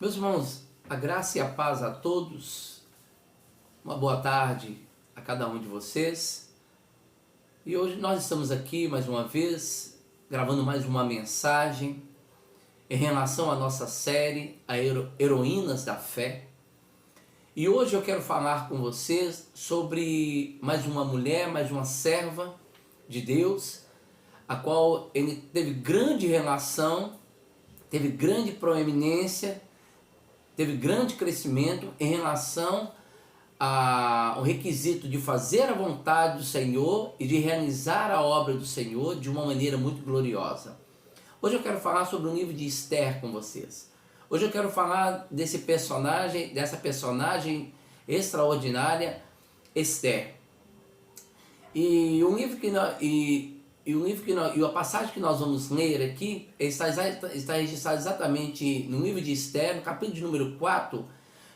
Meus irmãos, a graça e a paz a todos, uma boa tarde a cada um de vocês. E hoje nós estamos aqui mais uma vez, gravando mais uma mensagem em relação à nossa série, a Heroínas da Fé. E hoje eu quero falar com vocês sobre mais uma mulher, mais uma serva de Deus, a qual ele teve grande relação, teve grande proeminência, teve grande crescimento em relação ao requisito de fazer a vontade do Senhor e de realizar a obra do Senhor de uma maneira muito gloriosa. Hoje eu quero falar sobre o livro de Esther com vocês. Hoje eu quero falar dessa personagem extraordinária, Esther. E a passagem que nós vamos ler aqui está registrada exatamente no livro de Esther, no capítulo de número 4,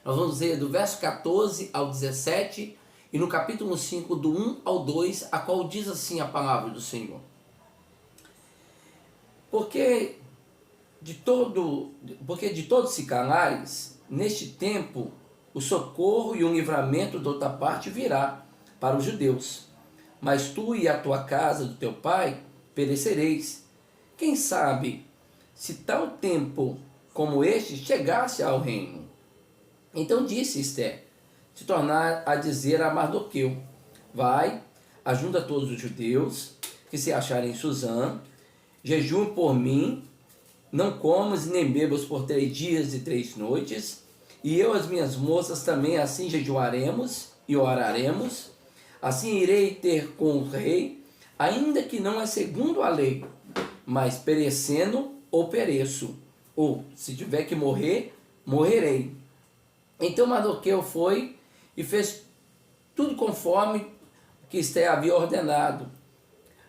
nós vamos ler do verso 14 ao 17, e no capítulo 5, do 1 ao 2, a qual diz assim a palavra do Senhor. Porque de todos se calares, neste tempo, o socorro e o livramento de outra parte virá para os judeus. Mas tu e a tua casa do teu pai perecereis. Quem sabe se tal tempo como este chegasse ao reino? Então disse Esther, se tornar a dizer a Mardoqueu, vai, ajunta todos os judeus que se acharem em Suzã, jejum por mim, não comas nem bebas por 3 dias e 3 noites, e eu e as minhas moças também assim jejuaremos e oraremos. Assim irei ter com o rei, ainda que não é segundo a lei, mas perecendo ou pereço, ou se tiver que morrer, morrerei. Então Mardoqueu foi e fez tudo conforme que Esther havia ordenado.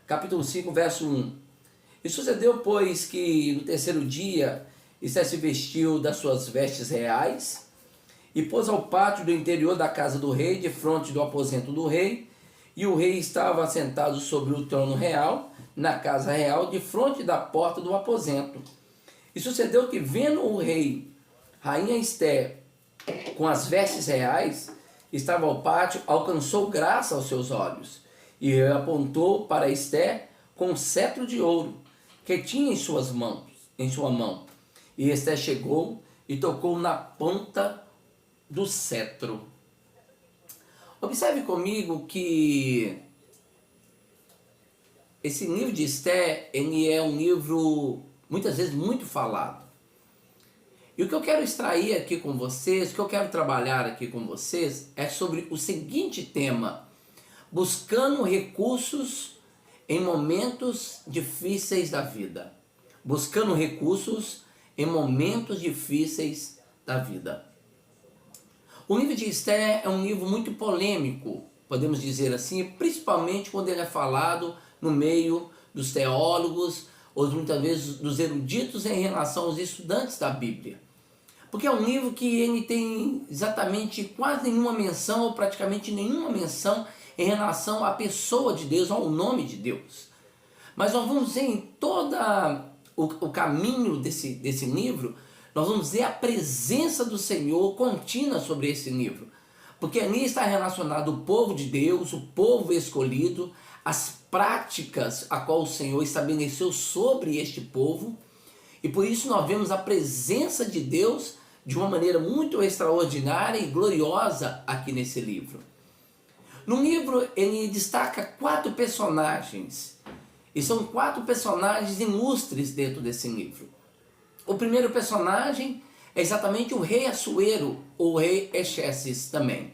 Capítulo 5, verso 1. E sucedeu, pois, que no terceiro dia Esther se vestiu das suas vestes reais, e pôs ao pátio do interior da casa do rei, de frente do aposento do rei, e o rei estava assentado sobre o trono real, na casa real, de frente da porta do aposento. E sucedeu que, vendo o rei, rainha Esther, com as vestes reais, estava ao pátio, alcançou graça aos seus olhos, e apontou para Esther com um cetro de ouro, que tinha em sua mão. E Esther chegou e tocou na ponta do cetro. Observe comigo que esse livro de Esther, ele é um livro muitas vezes muito falado. E o que eu quero extrair aqui com vocês, o que eu quero trabalhar aqui com vocês, é sobre o seguinte tema: buscando recursos em momentos difíceis da vida. Buscando recursos em momentos difíceis da vida. O livro de Esther é um livro muito polêmico, podemos dizer assim, principalmente quando ele é falado no meio dos teólogos, ou muitas vezes dos eruditos em relação aos estudantes da Bíblia. Porque é um livro que ele tem exatamente quase nenhuma menção, ou praticamente nenhuma menção, em relação à pessoa de Deus, ao nome de Deus. Mas nós vamos ver em todo o caminho desse livro, nós vamos ver a presença do Senhor contínua sobre esse livro. Porque ali está relacionado o povo de Deus, o povo escolhido, as práticas a qual o Senhor estabeleceu sobre este povo. E por isso nós vemos a presença de Deus de uma maneira muito extraordinária e gloriosa aqui nesse livro. No livro ele destaca 4 personagens. E são 4 personagens ilustres dentro desse livro. O primeiro personagem é exatamente o rei Assuero, ou rei Exerces também.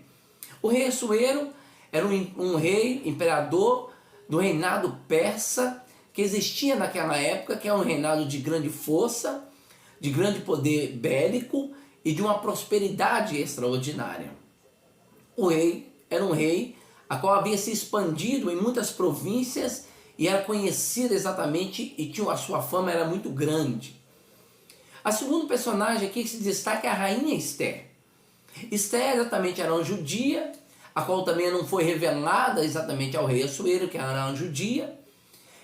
O rei Assuero era um rei, imperador do reinado persa, que existia naquela época, que é um reinado de grande força, de grande poder bélico e de uma prosperidade extraordinária. O rei era um rei a qual havia se expandido em muitas províncias e era conhecido exatamente, e a sua fama era muito grande. A segunda personagem aqui que se destaca é a rainha Esther. Esther exatamente era uma judia, a qual também não foi revelada exatamente ao rei Assuero, que era uma judia,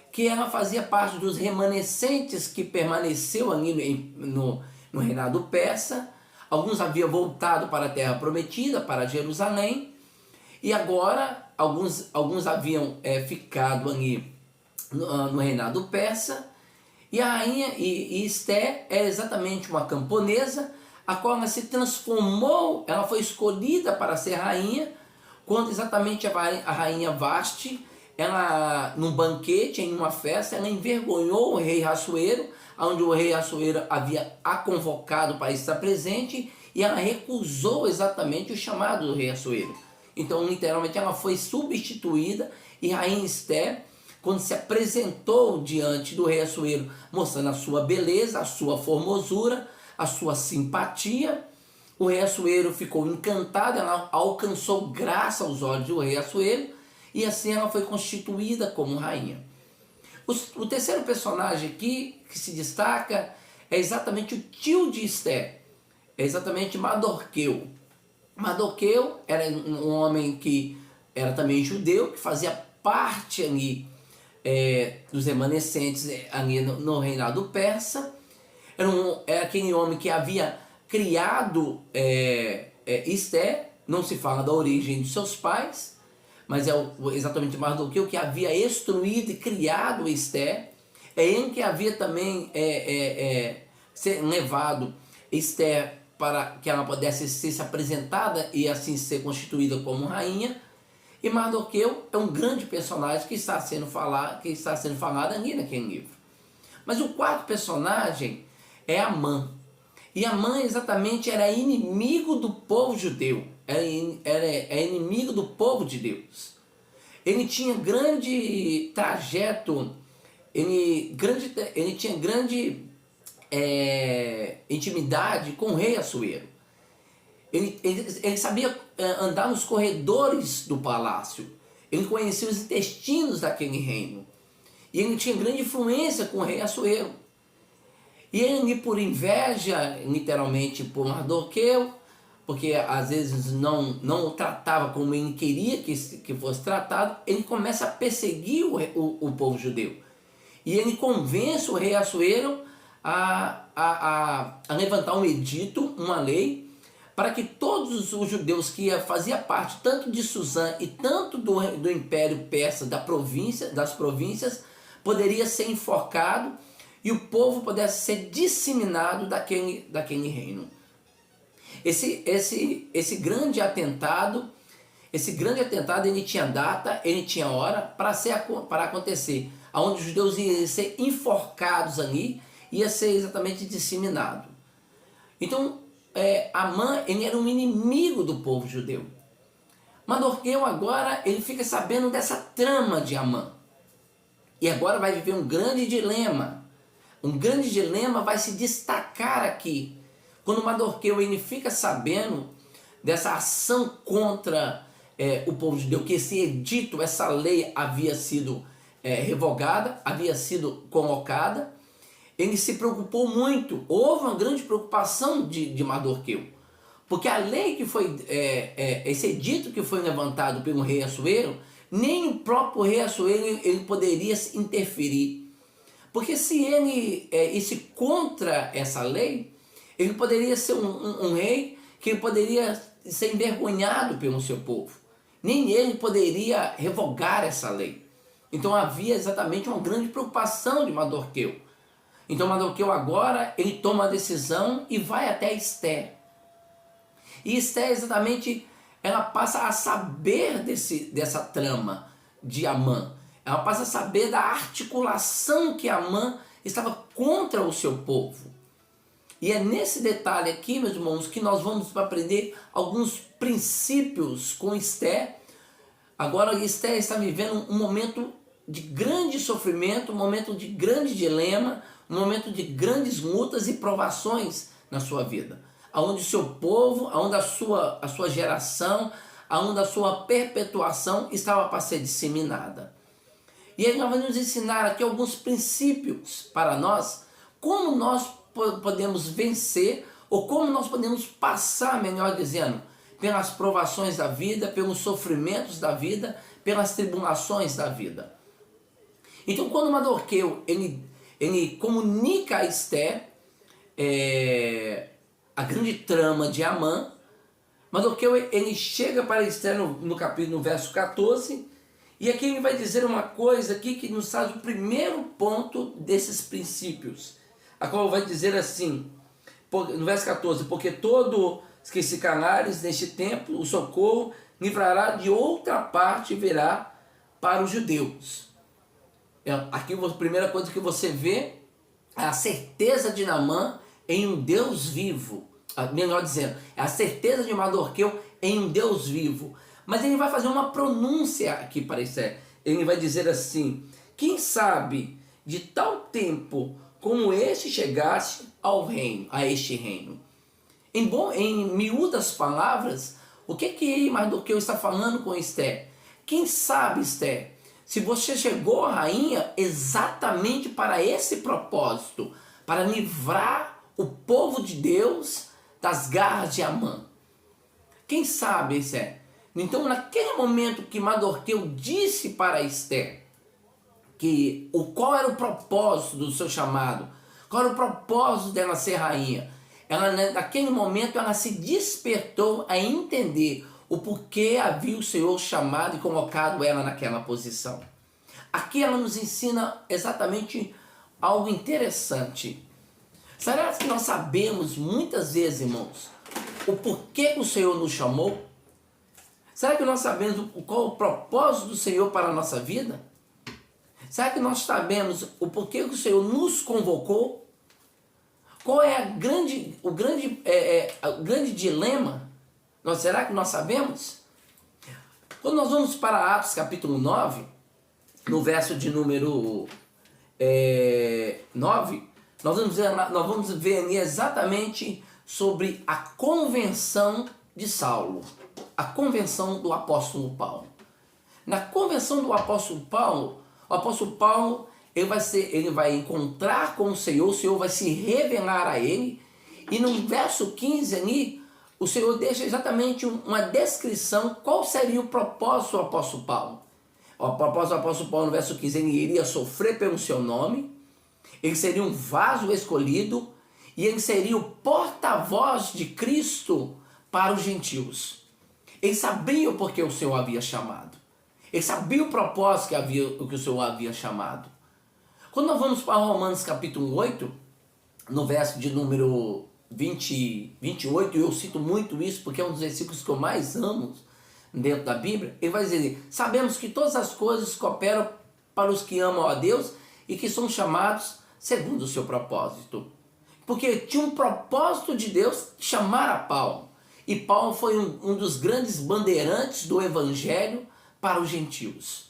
que ela fazia parte dos remanescentes que permaneceu ali no reinado persa, alguns haviam voltado para a terra prometida, para Jerusalém, e agora alguns haviam ficado ali no reinado persa, e a rainha e Esté é exatamente uma camponesa, a qual ela se transformou, ela foi escolhida para ser rainha, quando exatamente a rainha Vasti, ela, num banquete, em uma festa, ela envergonhou o rei Assuero, onde o rei Assuero havia a convocado para estar presente, e ela recusou exatamente o chamado do rei Assuero. Então, literalmente, ela foi substituída, e a rainha Esté, quando se apresentou diante do rei Assuero, mostrando a sua beleza, a sua formosura, a sua simpatia, o rei Assuero ficou encantado, ela alcançou graça aos olhos do rei Assuero, e assim ela foi constituída como rainha. O terceiro personagem aqui que se destaca é exatamente o tio de Esté, é exatamente Mardoqueu. Mardoqueu era um homem que era também judeu, que fazia parte ali dos remanescentes ali no reinado persa. Era aquele homem que havia criado Esté, não se fala da origem de seus pais, mas é exatamente Mardoqueu que havia instruído e criado Esté, é ele que havia também levado Esté para que ela pudesse ser apresentada e assim ser constituída como rainha. E Mardoqueu é um grande personagem que está sendo falado ali naquele livro. Mas o quarto personagem é Amã. E Amã exatamente era inimigo do povo judeu, era inimigo do povo de Deus. Ele tinha grande trajeto, ele tinha grande intimidade com o rei Assuero. Ele sabia andar nos corredores do palácio, ele conhecia os intestinos daquele reino, e ele tinha grande influência com o rei Assuero. E ele, por inveja, literalmente por Mardoqueu, porque às vezes não o tratava como ele queria que fosse tratado, ele começa a perseguir o povo judeu. E ele convence o rei Assuero a levantar um edito, uma lei, para que todos os judeus que faziam parte tanto de Suzã e tanto do Império Persa, das províncias, poderia ser enforcado e o povo pudesse ser disseminado daquele reino. Esse grande atentado, ele tinha data, ele tinha hora para acontecer, onde os judeus iam ser enforcados ali, ia ser exatamente disseminado. Então, Amã, ele era um inimigo do povo judeu. Mardoqueu agora, ele fica sabendo dessa trama de Amã. E agora vai viver um grande dilema. Um grande dilema vai se destacar aqui. Quando Mardoqueu ele fica sabendo dessa ação contra o povo judeu, que esse edito, essa lei havia sido revogada, havia sido colocada, ele se preocupou muito. Houve uma grande preocupação de Mardoqueu, porque a lei que foi, esse edito que foi levantado pelo rei Assuero, nem o próprio rei Assuero ele poderia interferir. Porque se ele esse contra essa lei, ele poderia ser um rei que poderia ser envergonhado pelo seu povo. Nem ele poderia revogar essa lei. Então havia exatamente uma grande preocupação de Mardoqueu. Então Mardoqueu agora ele toma a decisão e vai até Esté. E Esté exatamente ela passa a saber dessa trama de Amã. Ela passa a saber da articulação que Amã estava contra o seu povo. E é nesse detalhe aqui, meus irmãos, que nós vamos aprender alguns princípios com Esté. Agora Esté está vivendo um momento de grande sofrimento, um momento de grande dilema, um momento de grandes lutas e provações na sua vida. Onde o seu povo, onde a sua geração, onde a sua perpetuação estava para ser disseminada. E ele vai nos ensinar aqui alguns princípios para nós, como nós podemos vencer, ou como nós podemos passar, melhor dizendo, pelas provações da vida, pelos sofrimentos da vida, pelas tribulações da vida. Então, quando Mardoqueu ele comunica a Esté a grande trama de Amã. Mardoqueu, ele chega para Esther no capítulo, no verso 14, e aqui ele vai dizer uma coisa aqui que nos traz o primeiro ponto desses princípios, a qual vai dizer assim, no verso 14, porque todos que se calares neste tempo, o socorro livrará de outra parte e virá para os judeus. Aqui a primeira coisa que você vê é a certeza de Naamã em um Deus vivo. Melhor dizendo, é a certeza de Mardoqueu em um Deus vivo. Mas ele vai fazer uma pronúncia aqui para Esther. Ele vai dizer assim: quem sabe de tal tempo como este chegasse ao reino, a este reino. Em miúdas palavras, o que Mardoqueu está falando com Esther? Quem sabe, Esther, se você chegou, rainha, exatamente para esse propósito, para livrar o povo de Deus das garras de Amã. Quem sabe, Esther? Então, naquele momento que Mardoqueu disse para Esther qual era o propósito do seu chamado, qual era o propósito dela ser rainha, naquele momento ela se despertou a entender o porquê havia o Senhor chamado e colocado ela naquela posição. Aqui ela nos ensina exatamente algo interessante. Será que nós sabemos muitas vezes, irmãos, o porquê que o Senhor nos chamou? Será que nós sabemos qual o propósito do Senhor para a nossa vida? Será que nós sabemos o porquê que o Senhor nos convocou? Qual é o grande dilema? Será que nós sabemos? Quando nós vamos para Atos capítulo 9, no verso de número 9, nós vamos ver ali exatamente sobre a convenção de Saulo, a convenção do apóstolo Paulo. Na convenção do apóstolo Paulo, o apóstolo Paulo ele vai encontrar com o Senhor vai se revelar a ele, e no verso 15 ali, o Senhor deixa exatamente uma descrição qual seria o propósito do apóstolo Paulo. O propósito do apóstolo Paulo, no verso 15, ele iria sofrer pelo seu nome, ele seria um vaso escolhido, e ele seria o porta-voz de Cristo para os gentios. Ele sabia o porquê o Senhor havia chamado. Ele sabia o propósito que o Senhor havia chamado. Quando nós vamos para Romanos capítulo 8, no verso de número 28, e eu cito muito isso porque é um dos versículos que eu mais amo dentro da Bíblia, ele vai dizer: sabemos que todas as coisas cooperam para os que amam a Deus e que são chamados segundo o seu propósito. Porque tinha um propósito de Deus chamar a Paulo. E Paulo foi um dos grandes bandeirantes do evangelho para os gentios.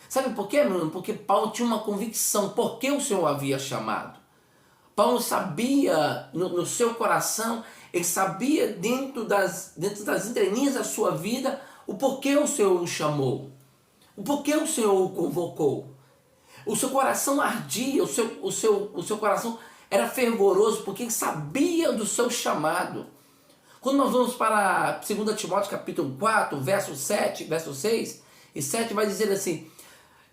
Sabe por quê, meu irmão? Porque Paulo tinha uma convicção, por que o Senhor havia chamado. Paulo sabia no seu coração, ele sabia dentro das entrelinhas da sua vida o porquê o Senhor o chamou, o porquê o Senhor o convocou. O seu coração ardia, o seu coração era fervoroso, porque ele sabia do seu chamado. Quando nós vamos para 2 Timóteo capítulo 4, verso 7, verso 6 e 7, vai dizer assim: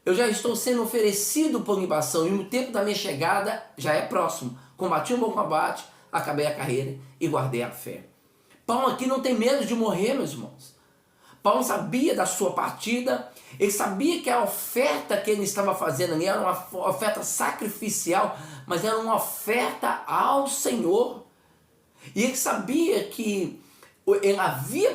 eu já estou sendo oferecido por libação, e o tempo da minha chegada já é próximo. Combati um bom combate, acabei a carreira e guardei a fé. Paulo aqui não tem medo de morrer, meus irmãos. Paulo sabia da sua partida, ele sabia que a oferta que ele estava fazendo ali era uma oferta sacrificial, mas era uma oferta ao Senhor. E ele sabia que ele havia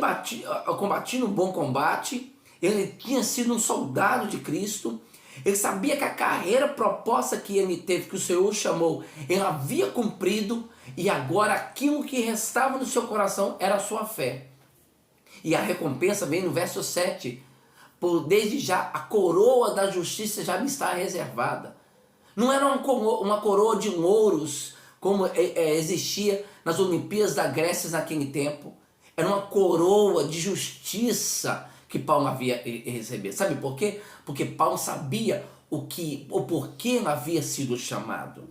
combatido um bom combate, ele tinha sido um soldado de Cristo, ele sabia que a carreira proposta que ele teve, que o Senhor chamou, ele havia cumprido, e agora aquilo que restava no seu coração era a sua fé. E a recompensa vem no verso 7, desde já a coroa da justiça já me está reservada. Não era uma coroa de louros, como existia nas Olimpíadas da Grécia naquele tempo. Era uma coroa de justiça que Paulo havia recebido. Sabe por quê? Porque Paulo sabia o porquê ele havia sido chamado.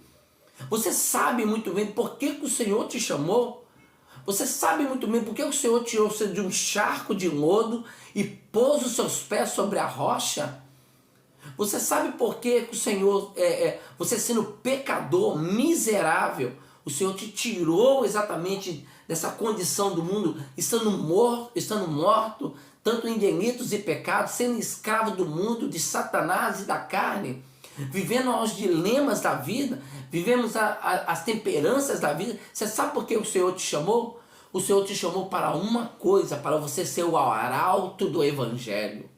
Você sabe muito bem por que o Senhor te chamou? Você sabe muito bem por que o Senhor tirou você de um charco de lodo e pôs os seus pés sobre a rocha? Você sabe por que o Senhor, você sendo pecador, miserável, O Senhor te tirou exatamente dessa condição do mundo, estando morto, tanto em delitos e pecados, sendo escravo do mundo, de Satanás e da carne, vivendo aos dilemas da vida, vivemos as temperanças da vida. Você sabe por que o Senhor te chamou? O Senhor te chamou para uma coisa, para você ser o arauto do Evangelho,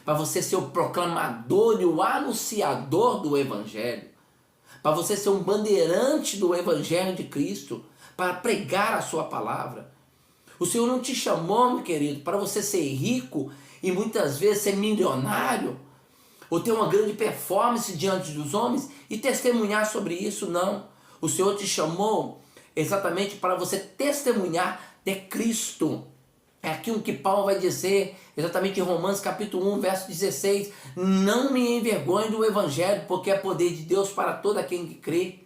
para você ser o proclamador e o anunciador do Evangelho, para você ser um bandeirante do Evangelho de Cristo, para pregar a sua palavra. O Senhor não te chamou, meu querido, para você ser rico e muitas vezes ser milionário, ou ter uma grande performance diante dos homens e testemunhar sobre isso, não. O Senhor te chamou exatamente para você testemunhar de Cristo. É aquilo que Paulo vai dizer exatamente em Romanos capítulo 1, verso 16. Não me envergonhe do Evangelho, porque é poder de Deus para todo aquele que crê,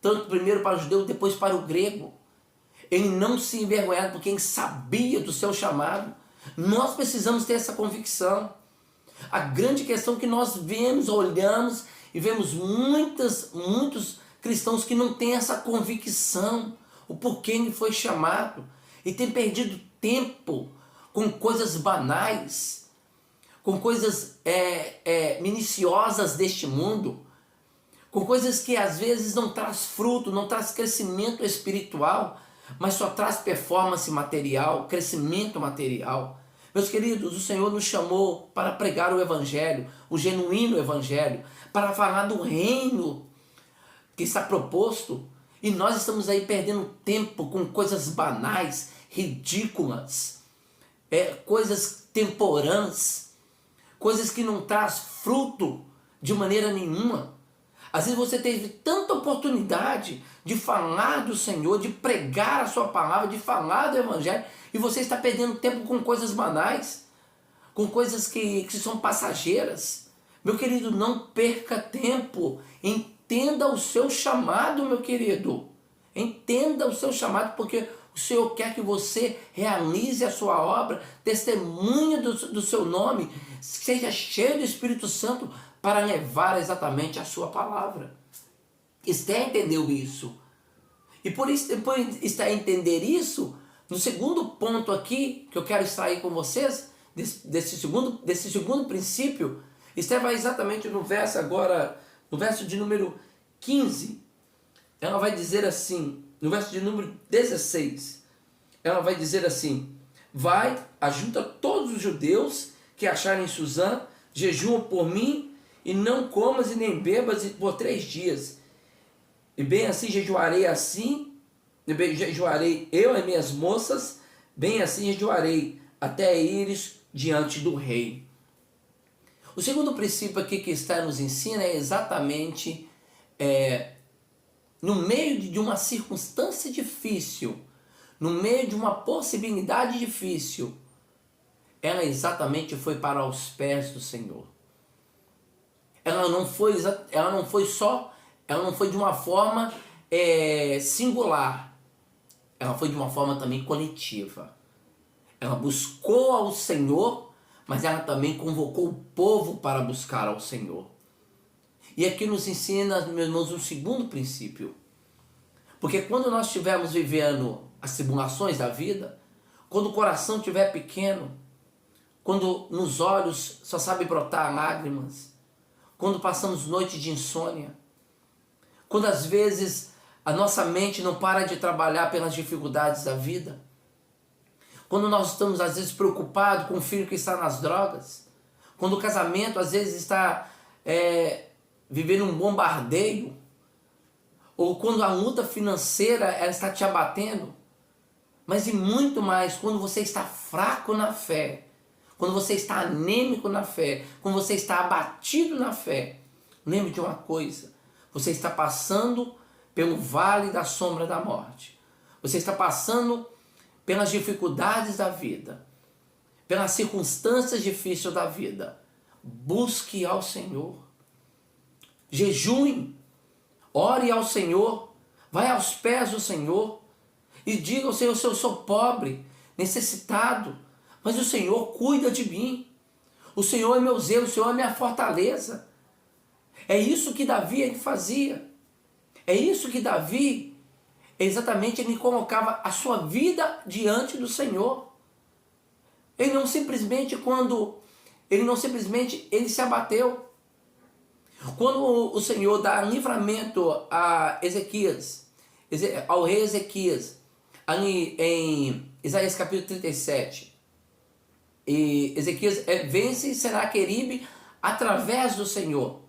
tanto primeiro para o judeu, depois para o grego. Ele não se envergonhava porque ele sabia do seu chamado. Nós precisamos ter essa convicção. A grande questão é que nós vemos, olhamos e vemos muitos cristãos que não têm essa convicção, o porquê ele foi chamado, e tem perdido tempo com coisas banais, com coisas miniciosas deste mundo, com coisas que às vezes não traz fruto, não traz crescimento espiritual, mas só traz performance material, crescimento material. Meus queridos, o Senhor nos chamou para pregar o Evangelho, o genuíno Evangelho, para falar do reino que está proposto, e nós estamos aí perdendo tempo com coisas banais, ridículas, coisas temporãs, coisas que não traz fruto de maneira nenhuma. Às vezes você teve tanta oportunidade de falar do Senhor, de pregar a sua palavra, de falar do Evangelho, e você está perdendo tempo com coisas banais, com coisas que são passageiras. Meu querido, não perca tempo. Entenda o seu chamado, meu querido. Entenda o seu chamado, porque o Senhor quer que você realize a sua obra, testemunhe do seu nome, seja cheio do Espírito Santo para levar exatamente a sua palavra. Esther entendeu isso. E por isso, depois de entender isso, no segundo ponto aqui, que eu quero extrair com vocês, desse segundo princípio, Esther vai exatamente no verso de número 15, ela vai dizer assim, no verso de número 16, ela vai dizer assim: vai, ajunta todos os judeus que acharem em Suzã, jejuam por mim, e não comas e nem bebas por 3 dias. E bem assim jejuarei eu e minhas moças, bem assim jejuarei, até ires diante do rei. O segundo princípio aqui que está nos ensina é exatamente, no meio de uma circunstância difícil, no meio de uma possibilidade difícil, ela exatamente foi para os pés do Senhor. Ela não foi de uma forma singular, ela foi de uma forma também coletiva. Ela buscou ao Senhor, mas ela também convocou o povo para buscar ao Senhor. E aqui nos ensina, meus irmãos, um segundo princípio. Porque quando nós estivermos vivendo as tribulações da vida, quando o coração estiver pequeno, quando nos olhos só sabe brotar lágrimas, quando passamos noites de insônia, quando às vezes a nossa mente não para de trabalhar pelas dificuldades da vida, quando nós estamos às vezes preocupados com o filho que está nas drogas, quando o casamento às vezes está vivendo um bombardeio, ou quando a luta financeira ela está te abatendo, mas e muito mais quando você está fraco na fé, quando você está anêmico na fé, quando você está abatido na fé, lembre de uma coisa: você está passando pelo vale da sombra da morte, você está passando pelas dificuldades da vida, pelas circunstâncias difíceis da vida. Busque ao Senhor, jejue, ore ao Senhor, vai aos pés do Senhor e diga ao Senhor: eu sou pobre, necessitado, mas o Senhor cuida de mim, o Senhor é meu zelo, o Senhor é minha fortaleza. É isso que Davi fazia, é isso que Davi exatamente ele colocava a sua vida diante do Senhor. Ele não simplesmente ele se abateu. Quando o Senhor dá livramento a Ezequias, ao rei Ezequias, ali em Isaías capítulo 37, e Ezequias vence Senaqueribe através do Senhor.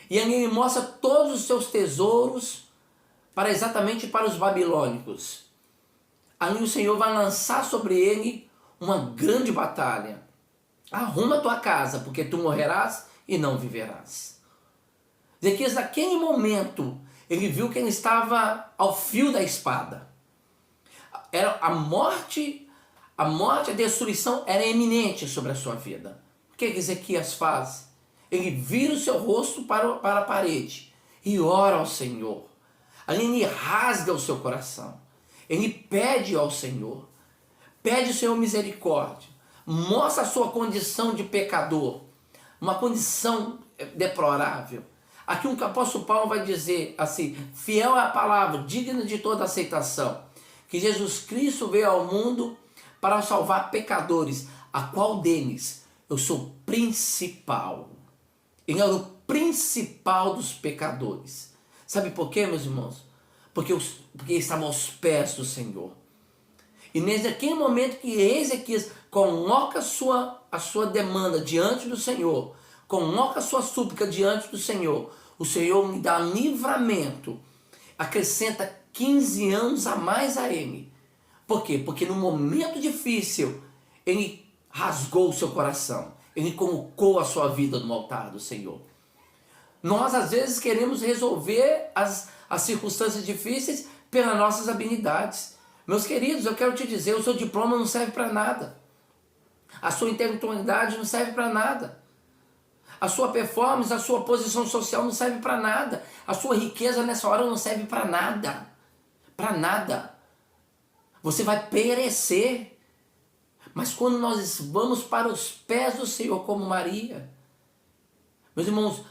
E ali ele mostra todos os seus tesouros exatamente para os babilônicos. Ali o Senhor vai lançar sobre ele uma grande batalha. Arruma a tua casa, porque tu morrerás e não viverás. Ezequias, naquele momento, ele viu que ele estava ao fio da espada. Era a morte, a destruição era iminente sobre a sua vida. O que Ezequias faz? Ele vira o seu rosto para a parede e ora ao Senhor. Ali ele rasga o seu coração. Ele pede ao Senhor. Pede ao Senhor misericórdia. Mostra a sua condição de pecador. Uma condição deplorável. Aqui o apóstolo Paulo vai dizer assim: fiel é a palavra, digna de toda aceitação, que Jesus Cristo veio ao mundo para salvar pecadores, a qual deles eu sou principal. Ele era o principal dos pecadores. Sabe por quê, meus irmãos? Porque ele estava aos pés do Senhor. E naquele momento que Ezequias coloca a sua demanda diante do Senhor, coloca a sua súplica diante do Senhor, o Senhor lhe dá livramento, acrescenta 15 anos a mais a ele. Por quê? Porque no momento difícil, ele rasgou o seu coração, ele colocou a sua vida no altar do Senhor. Nós às vezes queremos resolver as circunstâncias difíceis pelas nossas habilidades. Meus queridos, eu quero te dizer, o seu diploma não serve para nada. A sua intelectualidade não serve para nada. A sua performance, a sua posição social não serve para nada. A sua riqueza nessa hora não serve para nada. Para nada. Você vai perecer. Mas quando nós vamos para os pés do Senhor como Maria, meus irmãos,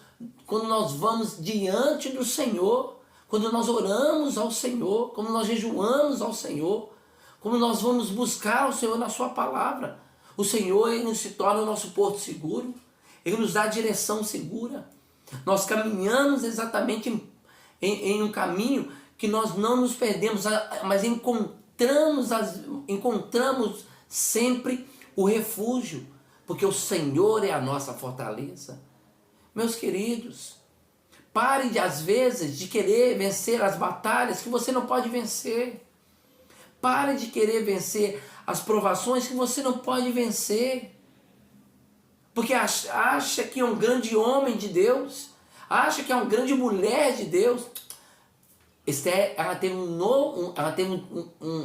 quando nós vamos diante do Senhor, quando nós oramos ao Senhor, quando nós jejuamos ao Senhor, quando nós vamos buscar o Senhor na sua palavra, o Senhor ele se torna o nosso porto seguro, ele nos dá a direção segura. Nós caminhamos exatamente em um caminho que nós não nos perdemos, mas encontramos sempre o refúgio, porque o Senhor é a nossa fortaleza. Meus queridos, pare às vezes de querer vencer as batalhas que você não pode vencer. Pare de querer vencer as provações que você não pode vencer. Porque acha que é um grande homem de Deus, acha que é uma grande mulher de Deus. Esther, ela teve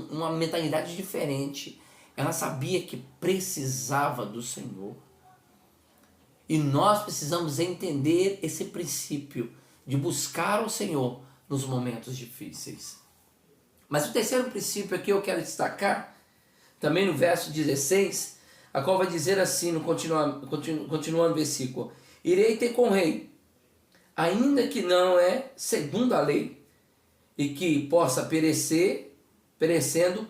uma mentalidade diferente. Ela sabia que precisava do Senhor. E nós precisamos entender esse princípio de buscar o Senhor nos momentos difíceis. Mas o terceiro princípio aqui eu quero destacar, também no verso 16, a qual vai dizer assim, continuando o versículo: irei ter com o rei, ainda que não é segundo a lei, e que possa perecendo,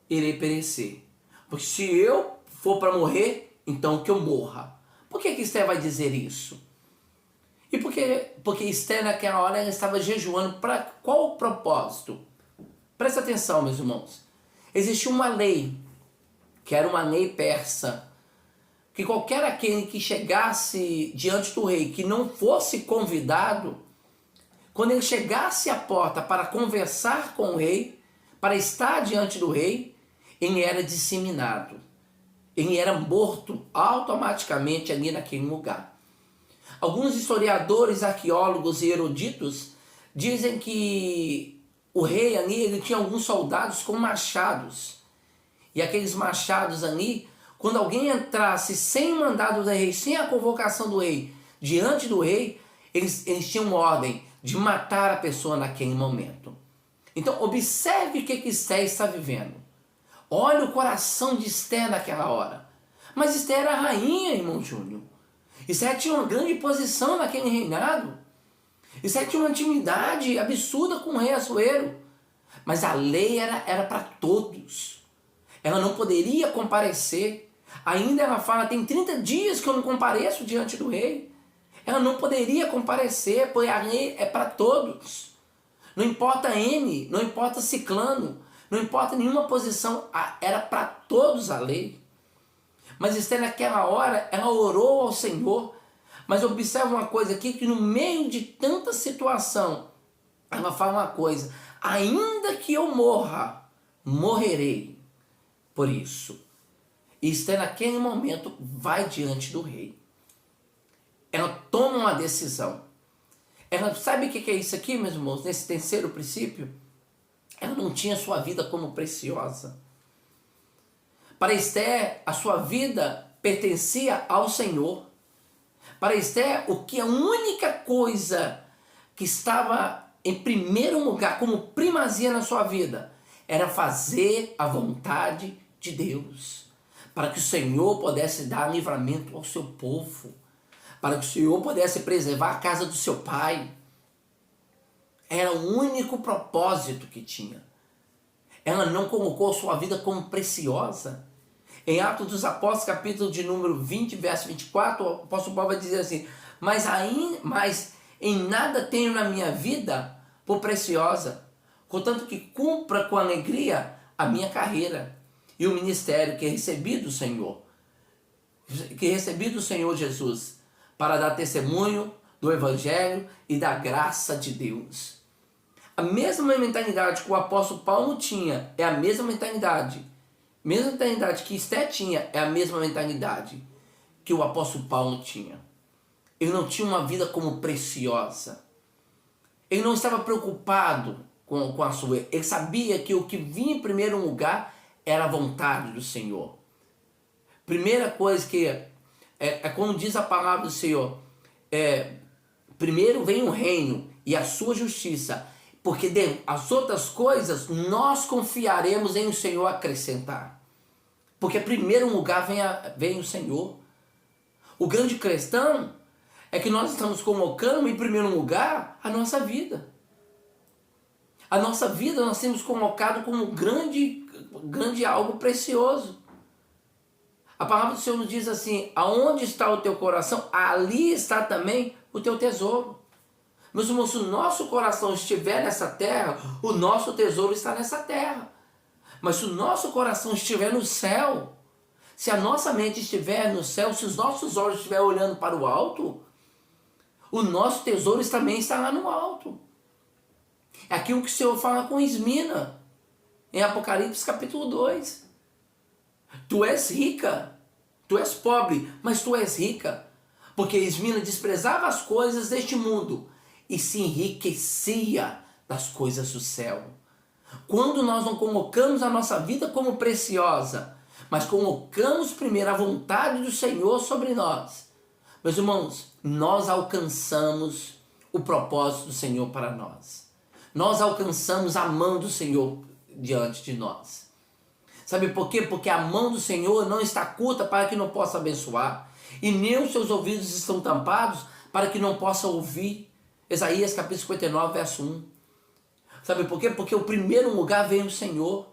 irei perecer. Porque se eu for para morrer, então que eu morra. Por que Esther vai dizer isso? E porque Esther naquela hora ela estava jejuando para qual propósito? Presta atenção, meus irmãos. Existia uma lei, que era uma lei persa, que qualquer aquele que chegasse diante do rei, que não fosse convidado, quando ele chegasse à porta para conversar com o rei, para estar diante do rei, ele era disseminado. Ele era morto automaticamente ali naquele lugar. Alguns historiadores, arqueólogos e eruditos dizem que o rei ali ele tinha alguns soldados com machados. E aqueles machados ali, quando alguém entrasse sem o mandado do rei, sem a convocação do rei, diante do rei, eles tinham ordem de matar a pessoa naquele momento. Então observe o que Esther está vivendo. Olha o coração de Esther naquela hora. Mas Esther era a rainha, irmão Júnior. Esther tinha uma grande posição naquele reinado. Esther tinha uma intimidade absurda com o rei Assuero. Mas a lei era para todos. Ela não poderia comparecer. Ainda ela fala, tem 30 dias que eu não compareço diante do rei. Ela não poderia comparecer, pois a lei é para todos. Não importa N, não importa ciclano, não importa nenhuma posição, era para todos a lei. Mas Esther naquela hora, ela orou ao Senhor. Mas observa uma coisa aqui, que no meio de tanta situação, ela fala uma coisa, ainda que eu morra, morrerei por isso. E Esther naquele momento vai diante do rei. Ela toma uma decisão. Ela sabe o que é isso aqui, meus irmãos? Nesse terceiro princípio, ela não tinha sua vida como preciosa. Para Esther, a sua vida pertencia ao Senhor. Para Esther, a única coisa que estava em primeiro lugar, como primazia na sua vida, era fazer a vontade de Deus. Para que o Senhor pudesse dar livramento ao seu povo. Para que o Senhor pudesse preservar a casa do seu pai. Era o único propósito que tinha. Ela não colocou sua vida como preciosa. Em Atos dos Apóstolos, capítulo de número 20, verso 24, o apóstolo Paulo vai dizer assim, mas em nada tenho na minha vida por preciosa, contanto que cumpra com alegria a minha carreira e o ministério que recebi do Senhor Jesus, para dar testemunho do Evangelho e da graça de Deus. A mesma mentalidade que o apóstolo Paulo tinha é a mesma mentalidade que Esther tinha, é a mesma mentalidade que o apóstolo Paulo tinha. Ele não tinha uma vida como preciosa. Ele não estava preocupado com a sua. Ele sabia que o que vinha em primeiro lugar era a vontade do Senhor. Primeira coisa que é como diz a palavra do Senhor, primeiro vem o reino e a sua justiça, porque as outras coisas nós confiaremos em o Senhor acrescentar. Porque em primeiro lugar vem o Senhor. O grande cristão é que nós estamos colocando em primeiro lugar a nossa vida. A nossa vida nós temos colocado como grande algo precioso. A palavra do Senhor nos diz assim, aonde está o teu coração, ali está também o teu tesouro. Meus irmãos, se o nosso coração estiver nessa terra, o nosso tesouro está nessa terra. Mas se o nosso coração estiver no céu, se a nossa mente estiver no céu, se os nossos olhos estiverem olhando para o alto, o nosso tesouro também está lá no alto. É aquilo que o Senhor fala com Esmina, em Apocalipse capítulo 2. Tu és rica, tu és pobre, mas tu és rica. Porque Esmina desprezava as coisas deste mundo e se enriquecia das coisas do céu. Quando nós não colocamos a nossa vida como preciosa, mas colocamos primeiro a vontade do Senhor sobre nós, meus irmãos, nós alcançamos o propósito do Senhor para nós. Nós alcançamos a mão do Senhor diante de nós. Sabe por quê? Porque a mão do Senhor não está curta para que não possa abençoar, e nem os seus ouvidos estão tampados para que não possa ouvir. Isaías capítulo 59, verso 1. Sabe por quê? Porque o primeiro lugar vem o Senhor.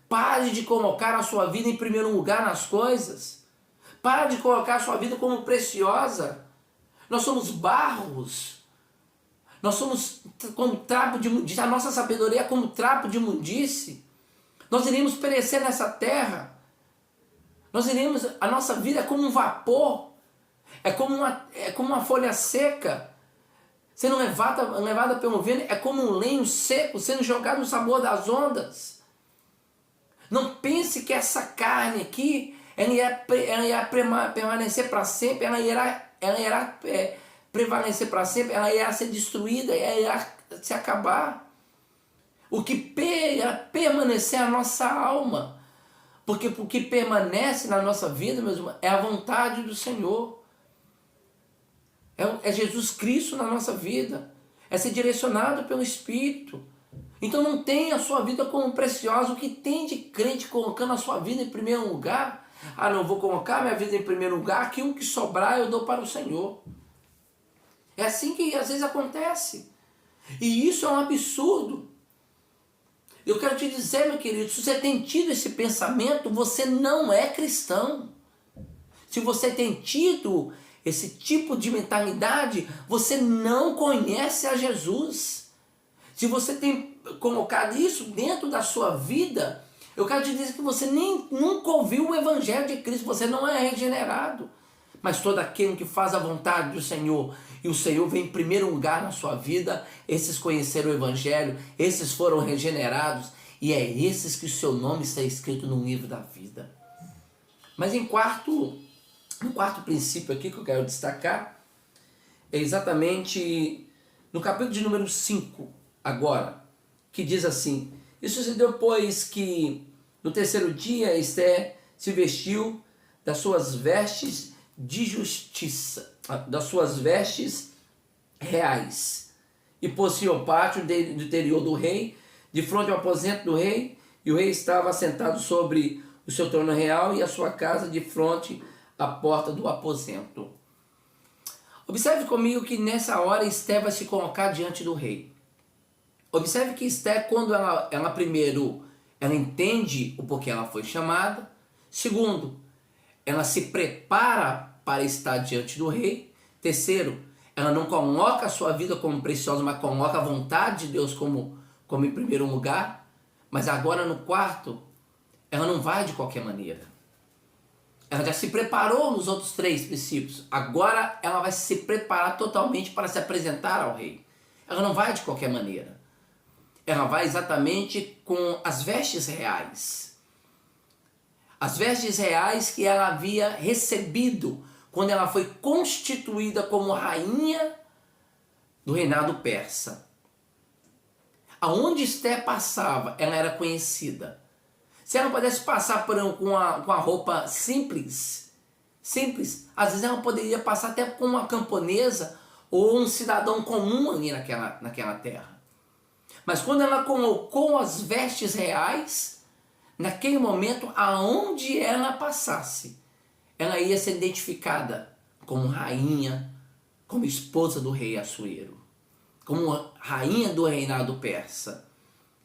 Pare de colocar a sua vida em primeiro lugar nas coisas. Pare de colocar a sua vida como preciosa. Nós somos barros. Nós somos como trapo de imundície. A nossa sabedoria é como trapo de imundície. Nós iremos perecer nessa terra. A nossa vida é como um vapor. É como uma folha seca sendo levada pelo vento, é como um lenho seco sendo jogado no sabor das ondas. Não pense que essa carne aqui, ela irá permanecer para sempre, ela irá prevalecer para sempre, ela irá ser destruída, ela irá se acabar. O que irá permanecer é a nossa alma, porque o que permanece na nossa vida, meus irmãos, é a vontade do Senhor. É Jesus Cristo na nossa vida. É ser direcionado pelo Espírito. Então não tenha a sua vida como preciosa. O que tem de crente colocando a sua vida em primeiro lugar? Ah, não vou colocar minha vida em primeiro lugar. Aquilo que sobrar eu dou para o Senhor. É assim que às vezes acontece. E isso é um absurdo. Eu quero te dizer, meu querido, se você tem tido esse pensamento, você não é cristão. Se você tem tido esse tipo de mentalidade, você não conhece a Jesus. Se você tem colocado isso dentro da sua vida, eu quero te dizer que você nunca ouviu o Evangelho de Cristo, você não é regenerado. Mas todo aquele que faz a vontade do Senhor, e o Senhor vem em primeiro lugar na sua vida, esses conheceram o Evangelho, esses foram regenerados, e é esses que o seu nome está escrito no livro da vida. Mas um quarto princípio aqui que eu quero destacar, é exatamente no capítulo de número 5, agora, que diz assim: e sucedeu, pois, que no terceiro dia Esther se vestiu das suas vestes de justiça, das suas vestes reais, e pôs-se ao pátio do interior do rei, de frente ao aposento do rei, e o rei estava assentado sobre o seu trono real, e a sua casa de frente à porta do aposento. Observe comigo que nessa hora Esther vai se colocar diante do rei. Observe que Esther, quando ela primeiro, ela entende o porquê ela foi chamada. Segundo, ela se prepara para estar diante do rei. Terceiro, ela não coloca a sua vida como preciosa, mas coloca a vontade de Deus como em primeiro lugar. Mas agora no quarto, ela não vai de qualquer maneira. Ela já se preparou nos outros 3 princípios. Agora ela vai se preparar totalmente para se apresentar ao rei. Ela não vai de qualquer maneira. Ela vai exatamente com as vestes reais. As vestes reais que ela havia recebido quando ela foi constituída como rainha do reinado persa. Aonde Esther passava, ela era conhecida. Se ela pudesse passar com a roupa simples, às vezes ela poderia passar até com uma camponesa ou um cidadão comum ali naquela terra. Mas quando ela colocou as vestes reais, naquele momento, aonde ela passasse, ela ia ser identificada como rainha, como esposa do rei Assuero, como rainha do reinado persa.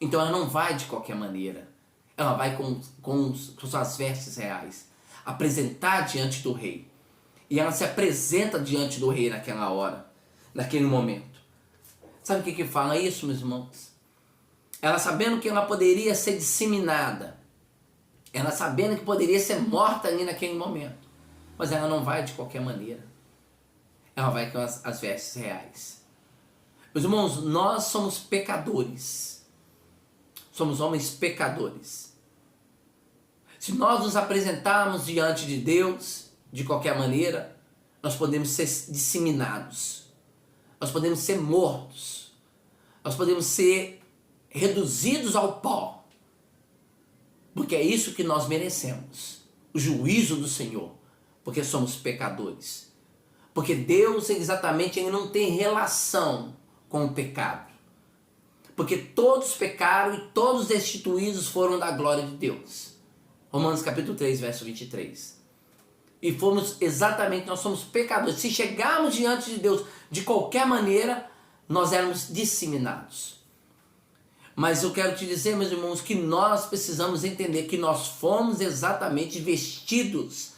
Então ela não vai de qualquer maneira. Ela vai com suas vestes reais, apresentar diante do rei. E ela se apresenta diante do rei naquela hora, naquele momento. Sabe o que fala isso, meus irmãos? Ela sabendo que ela poderia ser disseminada, ela sabendo que poderia ser morta ali naquele momento, mas ela não vai de qualquer maneira. Ela vai com as vestes reais. Meus irmãos, nós somos pecadores. Somos homens pecadores. Se nós nos apresentarmos diante de Deus de qualquer maneira, nós podemos ser disseminados. Nós podemos ser mortos. Nós podemos ser reduzidos ao pó. Porque é isso que nós merecemos. O juízo do Senhor. Porque somos pecadores. Porque Deus exatamente ele não tem relação com o pecado. Porque todos pecaram e todos destituídos foram da glória de Deus. Romanos capítulo 3, verso 23. E nós somos pecadores. Se chegarmos diante de Deus de qualquer maneira, nós éramos disseminados. Mas eu quero te dizer, meus irmãos, que nós precisamos entender que nós fomos exatamente vestidos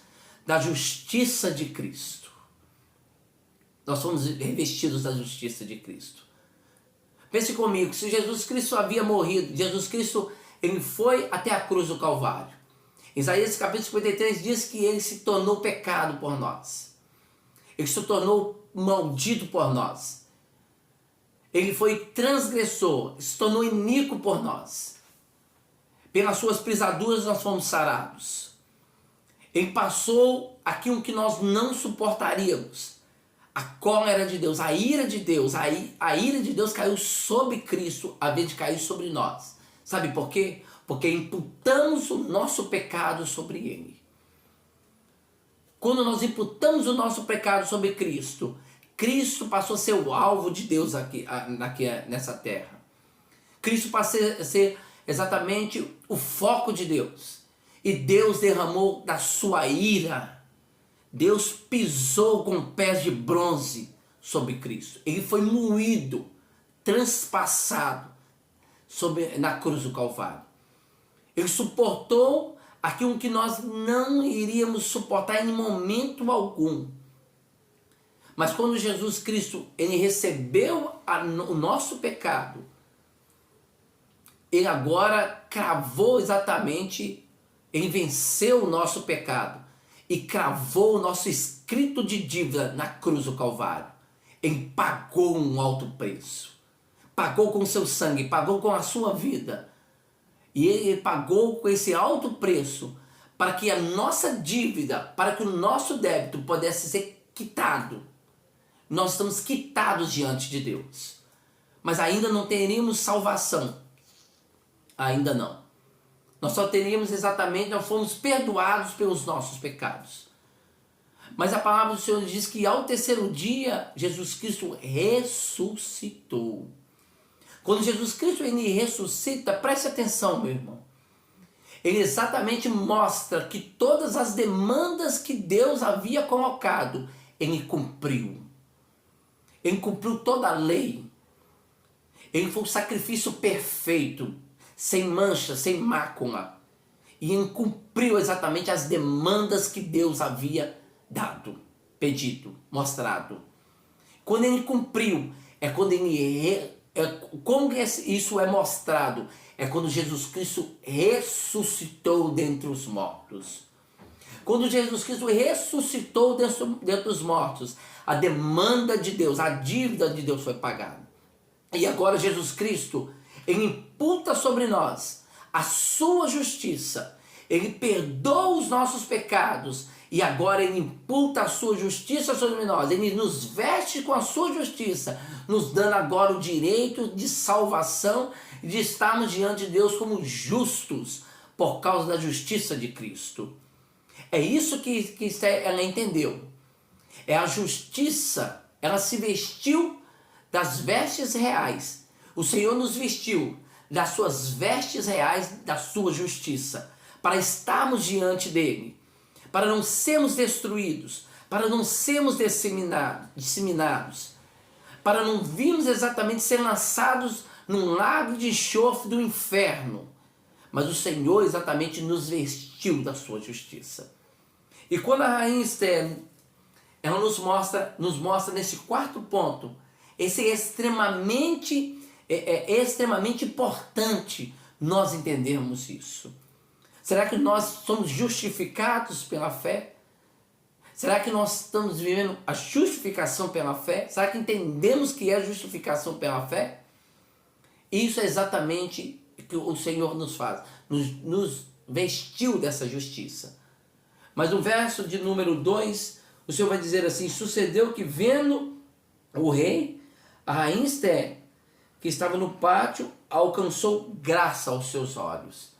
da justiça de Cristo. Nós fomos revestidos da justiça de Cristo. Pense comigo, se Jesus Cristo havia morrido, Jesus Cristo ele foi até a cruz do Calvário. Isaías capítulo 53 diz que ele se tornou pecado por nós. Ele se tornou maldito por nós. Ele foi transgressor, se tornou iníquo por nós. Pelas suas pisaduras nós fomos sarados. Ele passou aquilo que nós não suportaríamos. A cólera de Deus, a ira de Deus, a ira de Deus caiu sobre Cristo, a vez de cair sobre nós. Sabe por quê? Porque imputamos o nosso pecado sobre Ele. Quando nós imputamos o nosso pecado sobre Cristo, Cristo passou a ser o alvo de Deus nessa terra. Cristo passou a ser exatamente o foco de Deus. E Deus derramou da sua ira. Deus pisou com pés de bronze sobre Cristo. Ele foi moído, transpassado, na cruz do Calvário. Ele suportou aquilo que nós não iríamos suportar em momento algum. Mas quando Jesus Cristo ele recebeu o nosso pecado, ele agora cravou exatamente, ele venceu o nosso pecado e cravou o nosso escrito de dívida na cruz do Calvário. Ele pagou um alto preço, pagou com seu sangue, pagou com a sua vida. E ele pagou com esse alto preço para que a nossa dívida, para que o nosso débito pudesse ser quitado. Nós estamos quitados diante de Deus. Mas ainda não teríamos salvação. Ainda não. Nós só teríamos exatamente, nós fomos perdoados pelos nossos pecados. Mas a palavra do Senhor diz que ao terceiro dia, Jesus Cristo ressuscitou. Quando Jesus Cristo ele ressuscita, preste atenção, meu irmão. Ele exatamente mostra que todas as demandas que Deus havia colocado, ele cumpriu. Ele cumpriu toda a lei. Ele foi um sacrifício perfeito, sem mancha, sem mácula. E ele cumpriu exatamente as demandas que Deus havia dado, pedido, mostrado. Quando ele cumpriu, é quando como isso é mostrado? É quando Jesus Cristo ressuscitou dentre os mortos. Quando Jesus Cristo ressuscitou dentre dos mortos, a demanda de Deus, a dívida de Deus foi pagada. E agora Jesus Cristo, ele imputa sobre nós a sua justiça. Ele perdoa os nossos pecados e agora ele imputa a sua justiça sobre nós. Ele nos veste com a sua justiça, nos dando agora o direito de salvação e de estarmos diante de Deus como justos por causa da justiça de Cristo. É isso que ela entendeu. É a justiça, ela se vestiu das vestes reais. O Senhor nos vestiu das suas vestes reais, da sua justiça, para estarmos diante dele, para não sermos destruídos, para não sermos disseminados, para não virmos exatamente ser lançados num lago de enxofre do inferno. Mas o Senhor exatamente nos vestiu da sua justiça. E quando a rainha Esther, ela nos mostra nesse quarto ponto, esse é extremamente importante nós entendermos isso. Será que nós somos justificados pela fé? Será que nós estamos vivendo a justificação pela fé? Será que entendemos que é a justificação pela fé? Isso é exatamente o que o Senhor nos faz, nos vestiu dessa justiça. Mas no verso de número 2, o Senhor vai dizer assim: sucedeu que vendo o rei, a rainha Esther, que estava no pátio, alcançou graça aos seus olhos.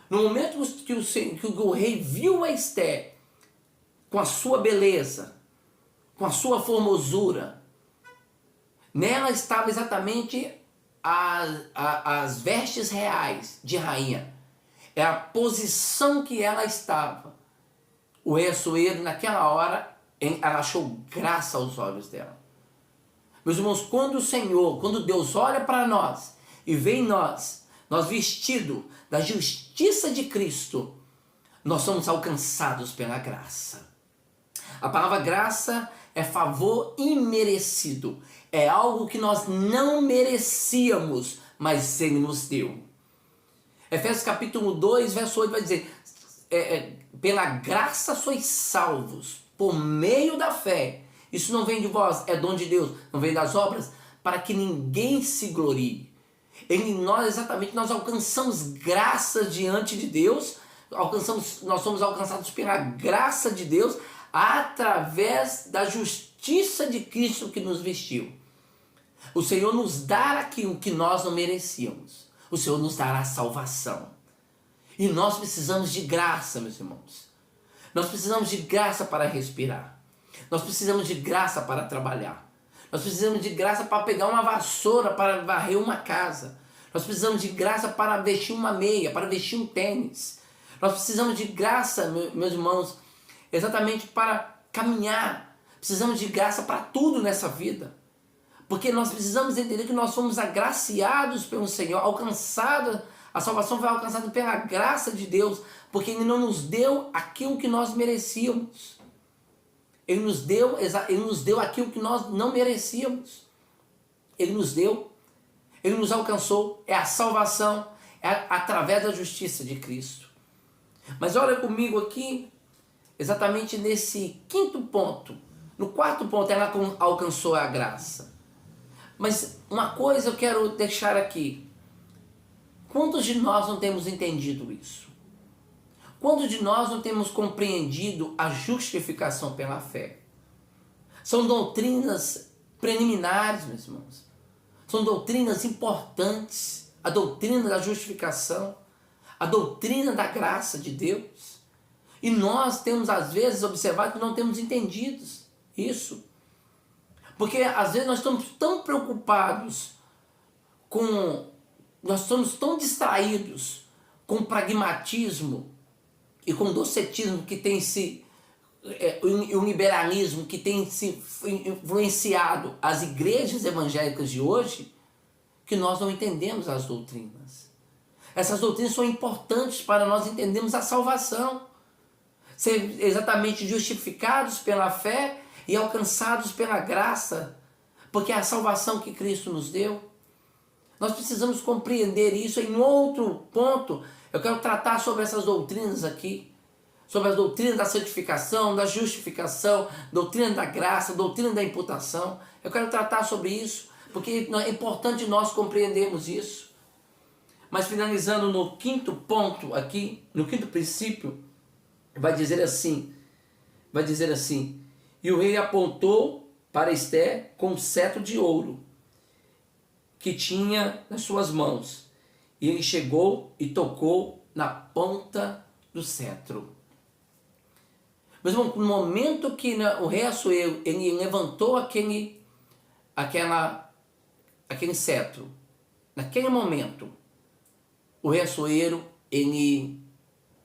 No momento que o rei viu a Esther com a sua beleza, com a sua formosura, nela estava exatamente as vestes reais de rainha. É a posição que ela estava. O rei Assuero, naquela hora, ela achou graça aos olhos dela. Meus irmãos, quando Deus olha para nós e vê em nós vestidos da justiça de Cristo, nós somos alcançados pela graça. A palavra graça é favor imerecido. É algo que nós não merecíamos, mas Ele nos deu. Efésios capítulo 2, verso 8 vai dizer: pela graça sois salvos, por meio da fé. Isso não vem de vós, é dom de Deus, não vem das obras, para que ninguém se glorie. Em nós, exatamente, nós alcançamos graça diante de Deus, nós somos alcançados pela graça de Deus, através da justiça de Cristo que nos vestiu. O Senhor nos dará aquilo que nós não merecíamos. O Senhor nos dará salvação. E nós precisamos de graça, meus irmãos. Nós precisamos de graça para respirar. Nós precisamos de graça para trabalhar. Nós precisamos de graça para pegar uma vassoura, para varrer uma casa. Nós precisamos de graça para vestir uma meia, para vestir um tênis. Nós precisamos de graça, meus irmãos, exatamente para caminhar. Precisamos de graça para tudo nessa vida. Porque nós precisamos entender que nós fomos agraciados pelo Senhor, alcançada, a salvação foi alcançada pela graça de Deus, porque Ele não nos deu aquilo que nós merecíamos. Ele nos deu aquilo que nós não merecíamos. Ele nos alcançou, é a salvação, é através da justiça de Cristo. Mas olha comigo aqui, exatamente nesse quinto ponto. No quarto ponto, ela alcançou a graça. Mas uma coisa eu quero deixar aqui. Quantos de nós não temos entendido isso? Quantos de nós não temos compreendido a justificação pela fé? São doutrinas preliminares, meus irmãos. São doutrinas importantes. A doutrina da justificação, a doutrina da graça de Deus. E nós temos, às vezes, observado que não temos entendido isso. Porque, às vezes, nós estamos tão preocupados nós estamos tão distraídos com o pragmatismo e com o docetismo que tem se... o liberalismo que tem se influenciado as igrejas evangélicas de hoje, que nós não entendemos as doutrinas. Essas doutrinas são importantes para nós entendermos a salvação. Ser exatamente justificados pela fé e alcançados pela graça, porque é a salvação que Cristo nos deu. Nós precisamos compreender isso. Em outro ponto, eu quero tratar sobre essas doutrinas aqui, sobre as doutrinas da santificação, da justificação, doutrina da graça, doutrina da imputação. Eu quero tratar sobre isso, porque é importante nós compreendermos isso. Mas finalizando no quinto ponto aqui, no quinto princípio, vai dizer assim, e o rei apontou para Esther com um cetro de ouro que tinha nas suas mãos, e ele chegou e tocou na ponta do cetro. Mas no momento que o rei Assuero, ele levantou aquele cetro, naquele momento, o rei Assuero,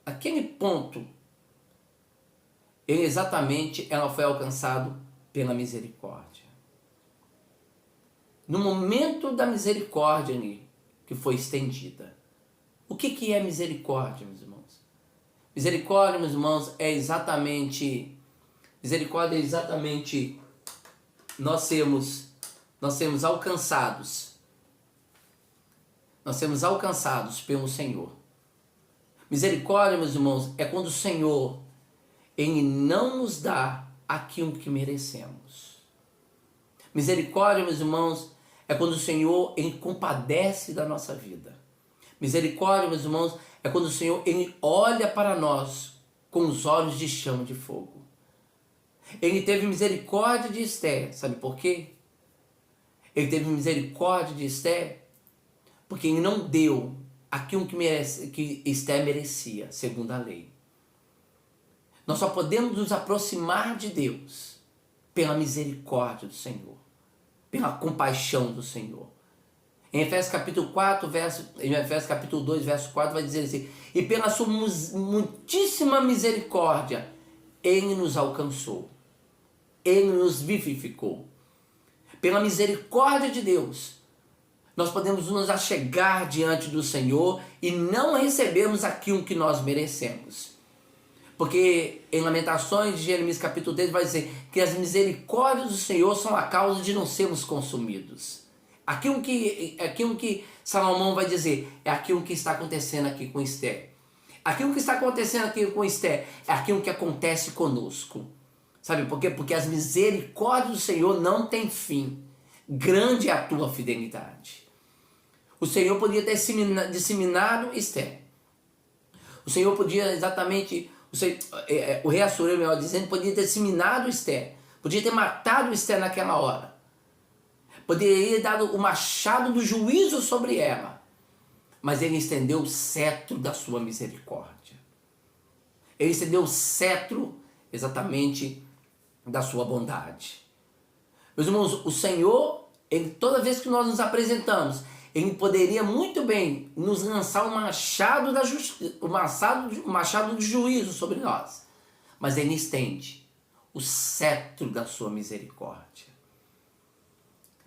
naquele ponto, ela foi alcançado pela misericórdia. No momento da misericórdia que foi estendida. O que é misericórdia, meus irmãos? Misericórdia, meus irmãos, é exatamente nós sermos alcançados. Nós sermos alcançados pelo Senhor. Misericórdia, meus irmãos, é quando o Senhor, Ele não nos dá aquilo que merecemos. Misericórdia, meus irmãos, é quando o Senhor, Ele compadece da nossa vida. Misericórdia, meus irmãos, é quando o Senhor, Ele olha para nós com os olhos de chama de fogo. Ele teve misericórdia de Esther, sabe por quê? Ele teve misericórdia de Esther porque Ele não deu aquilo que Esther merecia, segundo a lei. Nós só podemos nos aproximar de Deus pela misericórdia do Senhor, pela compaixão do Senhor. Em Efésios capítulo 2, verso 4, vai dizer assim: e pela sua muitíssima misericórdia, Ele nos alcançou, Ele nos vivificou. Pela misericórdia de Deus, nós podemos nos achegar diante do Senhor e não recebermos aquilo que nós merecemos. Porque em Lamentações de Jeremias capítulo 3 vai dizer que as misericórdias do Senhor são a causa de não sermos consumidos. Aquilo que Salomão vai dizer é aquilo que está acontecendo aqui com Esther. Aquilo que está acontecendo aqui com Esther é aquilo que acontece conosco. Sabe por quê? Porque as misericórdias do Senhor não têm fim. Grande é a tua fidelidade. O Senhor podia ter disseminado Esther. O Senhor podia exatamente... o rei Assuero, melhor dizendo, podia ter disseminado Esther. Podia ter matado Esther naquela hora. Poderia ter dado o machado do juízo sobre ela. Mas ele estendeu o cetro da sua misericórdia. Ele estendeu o cetro exatamente da sua bondade. Meus irmãos, o Senhor, toda vez que nós nos apresentamos, Ele poderia muito bem nos lançar o machado do juízo sobre nós. Mas Ele estende o cetro da sua misericórdia.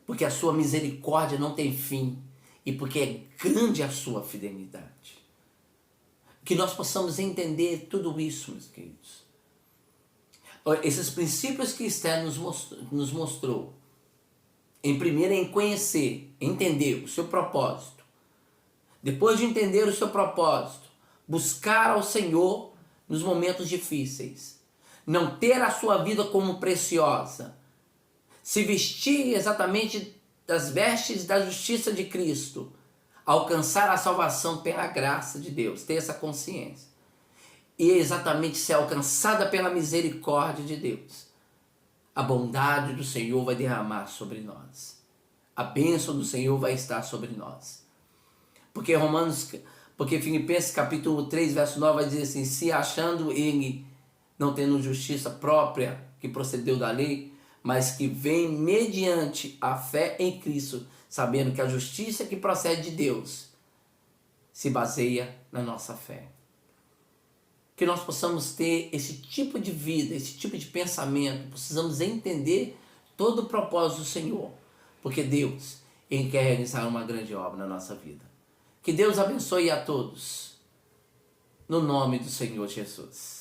porque a sua misericórdia não tem fim e porque é grande a sua fidelidade. Que nós possamos entender tudo isso, meus queridos. Esses princípios que Esther nos mostrou, em primeiro em conhecer, entender o seu propósito. Depois de entender o seu propósito, buscar ao Senhor nos momentos difíceis. Não ter a sua vida como preciosa. Se vestir exatamente das vestes da justiça de Cristo. Alcançar a salvação pela graça de Deus. Ter essa consciência. E exatamente ser alcançada pela misericórdia de Deus. A bondade do Senhor vai derramar sobre nós. A bênção do Senhor vai estar sobre nós. Porque Filipenses capítulo 3, verso 9 vai dizer assim: se achando ele, não tendo justiça própria que procedeu da lei, mas que vem mediante a fé em Cristo, sabendo que a justiça que procede de Deus se baseia na nossa fé. Que nós possamos ter esse tipo de vida, esse tipo de pensamento, precisamos entender todo o propósito do Senhor, porque Deus, Ele quer realizar uma grande obra na nossa vida. Que Deus abençoe a todos, no nome do Senhor Jesus.